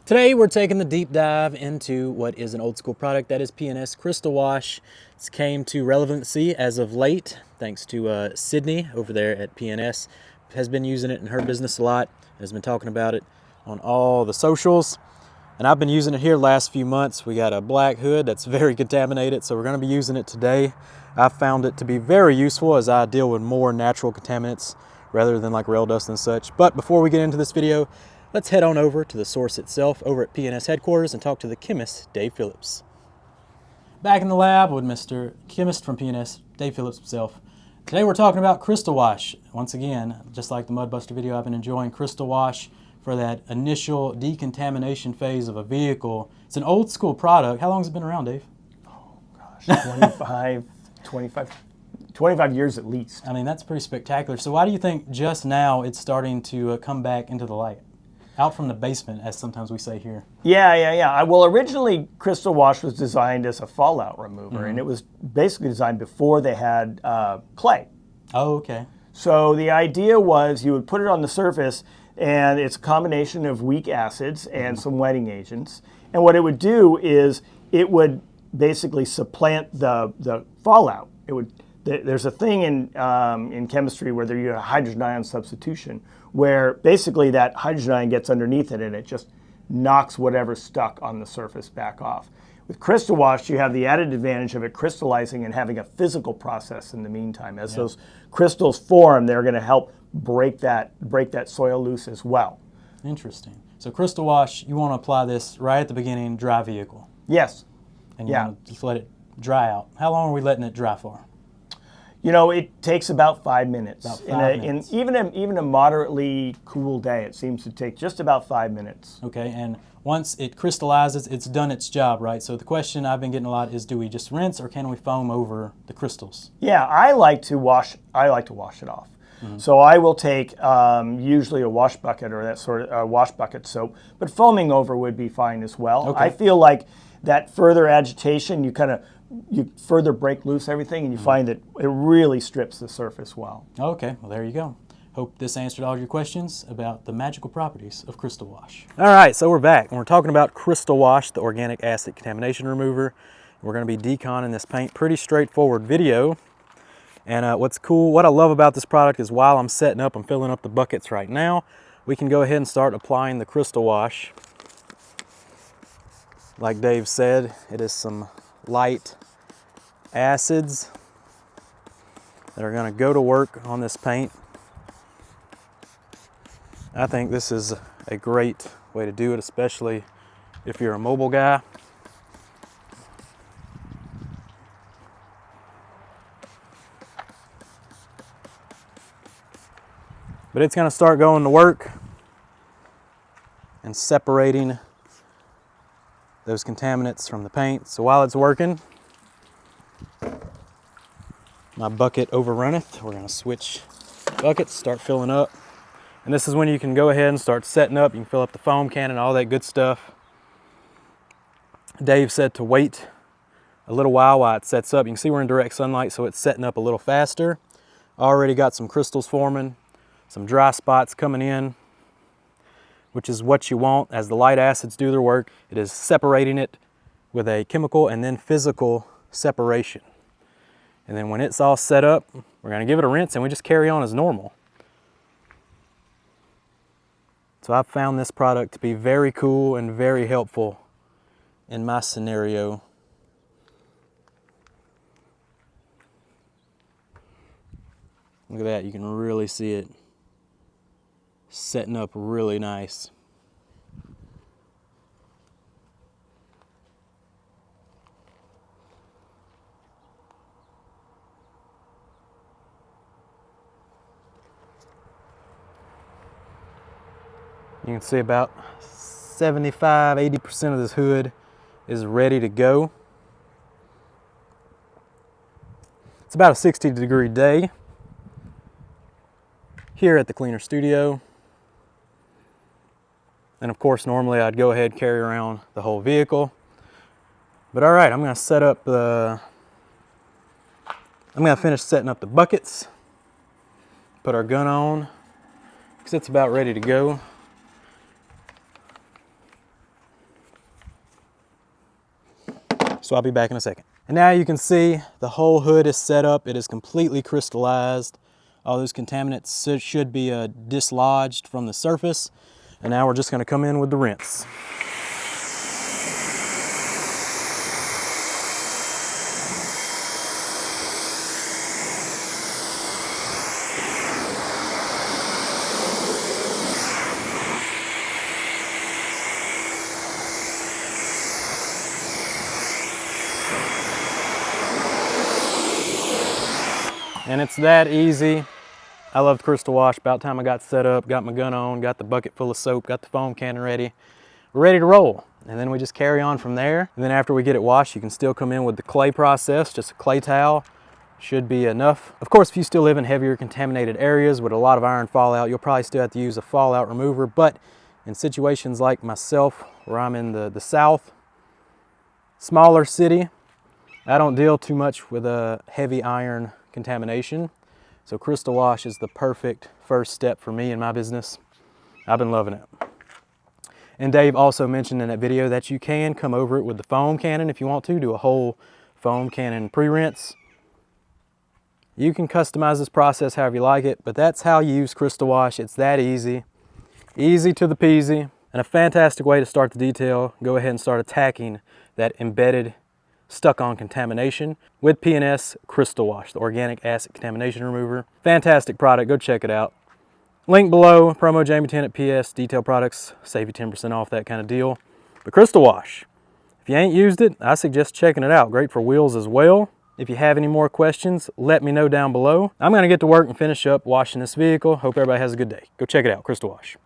Today we're taking the deep dive into what is an old school product that is P&S Crystal Wash. It's came to relevancy as of late thanks to Sydney over there at P&S. Has been using it in her business a lot, has been talking about it on all the socials. And I've been using it here the last few months. We got a black hood that's very contaminated, so we're going to be using it today. I found it to be very useful as I deal with more natural contaminants rather than like rail dust and such. But before we get into this video, let's head on over to the source itself over at P&S headquarters and talk to the chemist, Dave Phillips. Back in the lab with Mr. Chemist from P&S, Dave Phillips himself. Today we're talking about Crystal Wash. Once again, just like the Mudbuster video, I've been enjoying Crystal Wash for that initial decontamination phase of a vehicle. It's an old school product. How long has it been around, Dave? Oh gosh, 25 years at least. I mean, that's pretty spectacular. So why do you think just now it's starting to come back into the light? Out from the basement, as sometimes we say here. Yeah. Well, originally Crystal Wash was designed as a fallout remover, and it was basically designed before they had clay. Oh, okay. So the idea was you would put it on the surface, and it's a combination of weak acids and some wetting agents. And what it would do is it would basically supplant the fallout. There's a thing in chemistry where you have hydrogen ion substitution, where basically that hydrogen ion gets underneath it and it just knocks whatever's stuck on the surface back off. With Crystal Wash, you have the added advantage of it crystallizing and having a physical process in the meantime. As those crystals form, they're going to help break that soil loose as well. Interesting. So Crystal Wash, you want to apply this right at the beginning, dry vehicle. Yes. And you want to just let it dry out. How long are we letting it dry for? You know, it takes about 5 minutes. About 5 minutes. Even a moderately cool day, it seems to take just about 5 minutes. Okay, and once it crystallizes, it's done its job, right? So the question I've been getting a lot is, do we just rinse or can we foam over the crystals? Yeah, I like to wash it off. So I will take usually a wash bucket or that sort of wash bucket soap, but foaming over would be fine as well. Okay. I feel like that further agitation, you further break loose everything, and you find that it really strips the surface well. Okay, well there you go. Hope this answered all your questions about the magical properties of Crystal Wash. All right, so we're back and we're talking about Crystal Wash, the organic acid contamination remover. We're going to be deconning this paint. Pretty straightforward video. And what's cool, what I love about this product is while I'm setting up, I'm filling up the buckets right now, we can go ahead and start applying the Crystal Wash. Like Dave said, it is some light acids that are going to go to work on this paint. I think this is a great way to do it, especially if you're a mobile guy. But it's going to start going to work and separating those contaminants from the paint. So while it's working, my bucket overrunneth. We're going to switch buckets, start filling up. And this is when you can go ahead and start setting up. You can fill up the foam can and all that good stuff. Dave said to wait a little while it sets up. You can see we're in direct sunlight, so it's setting up a little faster. Already got some crystals forming, some dry spots coming in, which is what you want as the light acids do their work. It is separating it with a chemical and then physical separation. And then when it's all set up, we're going to give it a rinse and we just carry on as normal. So I've found this product to be very cool and very helpful in my scenario. Look at that, you can really see it setting up really nice. You can see about 75–80% of this hood is ready to go. It's about a 60-degree day here at the cleaner studio. And of course, normally I'd go ahead and carry around the whole vehicle. But all right, I'm gonna set up the, I'm gonna finish setting up the buckets, put our gun on, because it's about ready to go. So I'll be back in a second. And now you can see the whole hood is set up. It is completely crystallized. All those contaminants should be dislodged from the surface. And now we're just gonna come in with the rinse. And it's that easy. I love Crystal Wash. About time I got set up, got my gun on, got the bucket full of soap, got the foam cannon ready. We're ready to roll. And then we just carry on from there. And then after we get it washed, you can still come in with the clay process. Just a clay towel should be enough. Of course, if you still live in heavier contaminated areas with a lot of iron fallout, you'll probably still have to use a fallout remover. But in situations like myself, where I'm in the south, smaller city, I don't deal too much with a heavy iron contamination. So Crystal Wash is the perfect first step for me in my business. I've been loving it. And Dave also mentioned in that video that you can come over it with the foam cannon if you want to, do a whole foam cannon pre-rinse. You can customize this process however you like it, but that's how you use Crystal Wash. It's that easy. Easy to the peasy, and a fantastic way to start the detail. Go ahead and start attacking that embedded stuck-on contamination with P&S Crystal Wash, the organic acid contamination remover. Fantastic product, go check it out. Link below, promo Jamie10 at PS, detail products, save you 10% off, that kind of deal. But Crystal Wash, if you ain't used it, I suggest checking it out. Great for wheels as well. If you have any more questions, let me know down below. I'm gonna get to work and finish up washing this vehicle. Hope everybody has a good day. Go check it out, Crystal Wash.